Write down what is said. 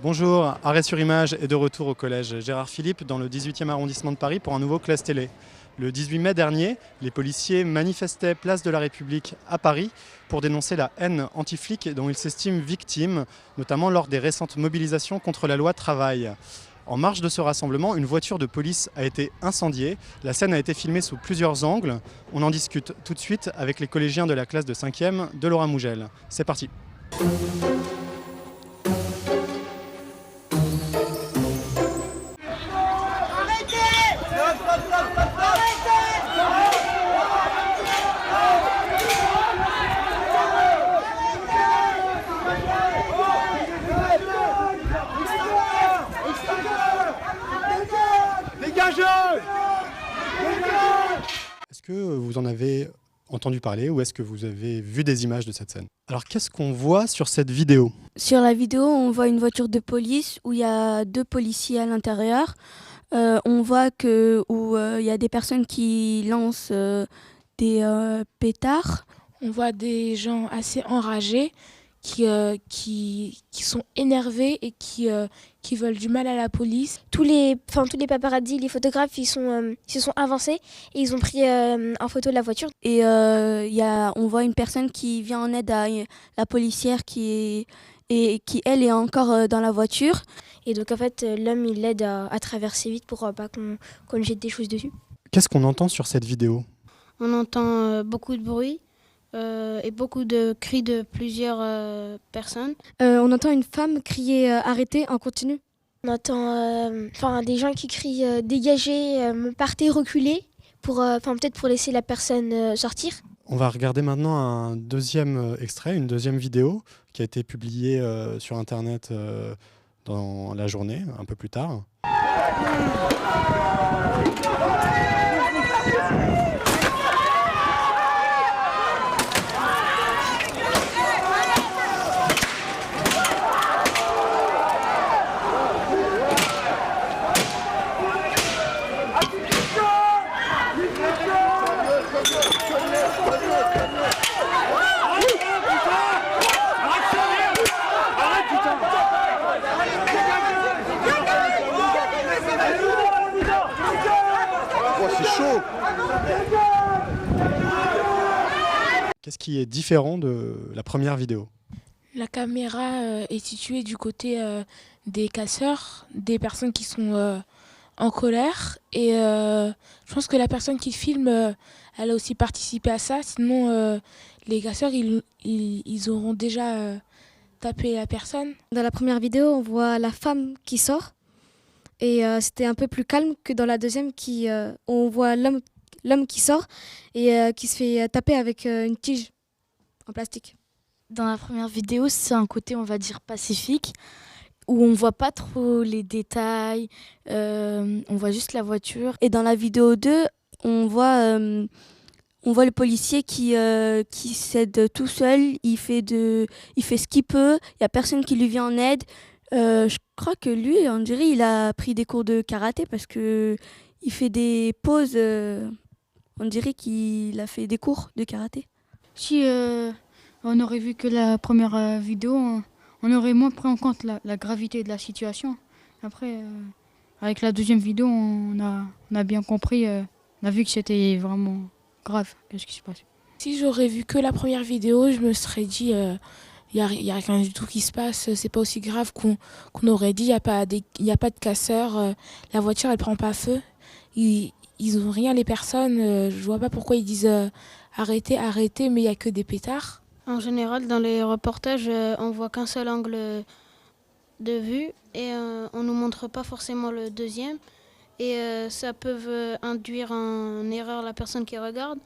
Bonjour, Arrêt sur Image est de retour au collège Gérard Philippe dans le 18e arrondissement de Paris pour un nouveau classe télé. Le 18 mai dernier, les policiers manifestaient place de la République à Paris pour dénoncer la haine anti-flic dont ils s'estiment victimes, notamment lors des récentes mobilisations contre la loi travail. En marge de ce rassemblement, une voiture de police a été incendiée. La scène a été filmée sous plusieurs angles. On en discute tout de suite avec les collégiens de la classe de 5e de Laura Mougel. C'est parti. Est-ce que vous en avez entendu parler ou est-ce que vous avez vu des images de cette scène? Alors qu'est-ce qu'on voit sur cette vidéo? Sur la vidéo, on voit une voiture de police où il y a 2 policiers à l'intérieur. On voit il y a des personnes qui lancent des pétards. On voit des gens assez enragés qui sont énervés et qui veulent du mal à la police. Tous les paparazzis, les photographes, ils se sont avancés et ils ont pris en photo la voiture. Et on voit une personne qui vient en aide à la policière qui elle est encore dans la voiture. Et donc en fait, l'homme, il l'aide à traverser vite pour pas qu'on lui jette des choses dessus. Qu'est-ce qu'on entend sur cette vidéo? On entend beaucoup de bruit et beaucoup de cris de plusieurs personnes. On entend une femme crier arrêtez en continu. On entend des gens qui crient dégagez, partez, reculez, peut-être pour laisser la personne sortir. On va regarder maintenant un deuxième extrait, une deuxième vidéo qui a été publiée sur Internet dans la journée, un peu plus tard. Qu'est-ce qui est différent de la première vidéo? La caméra est située du côté des casseurs, des personnes qui sont en colère. Et je pense que la personne qui filme, elle a aussi participé à ça. Sinon, les casseurs, ils auront déjà tapé la personne. Dans la première vidéo, on voit la femme qui sort. Et c'était un peu plus calme que dans la deuxième, on voit l'homme qui sort et qui se fait taper avec une tige en plastique. Dans la première vidéo, c'est un côté, on va dire, pacifique, où on voit pas trop les détails, on voit juste la voiture. Et dans la vidéo 2, on voit le policier qui s'aide tout seul, il fait ce qu'il peut, il n'y a personne qui lui vient en aide. Je crois que lui, on dirait, il a pris des cours de karaté parce que il fait des poses. On dirait qu'il a fait des cours de karaté. Si on aurait vu que la première vidéo, on aurait moins pris en compte la gravité de la situation. Après, avec la deuxième vidéo, on a bien compris, on a vu que c'était vraiment grave, qu'est-ce qui se passe. Si j'aurais vu que la première vidéo, je me serais dit il y a rien du tout qui se passe, c'est pas aussi grave qu'on aurait dit, il y a pas de casseurs, la voiture elle prend pas feu, ils ont rien les personnes, je vois pas pourquoi ils disent arrêtez, arrêtez, mais il y a que des pétards. En général, dans les reportages, on voit qu'un seul angle de vue et on nous montre pas forcément le deuxième et ça peut induire en erreur la personne qui regarde.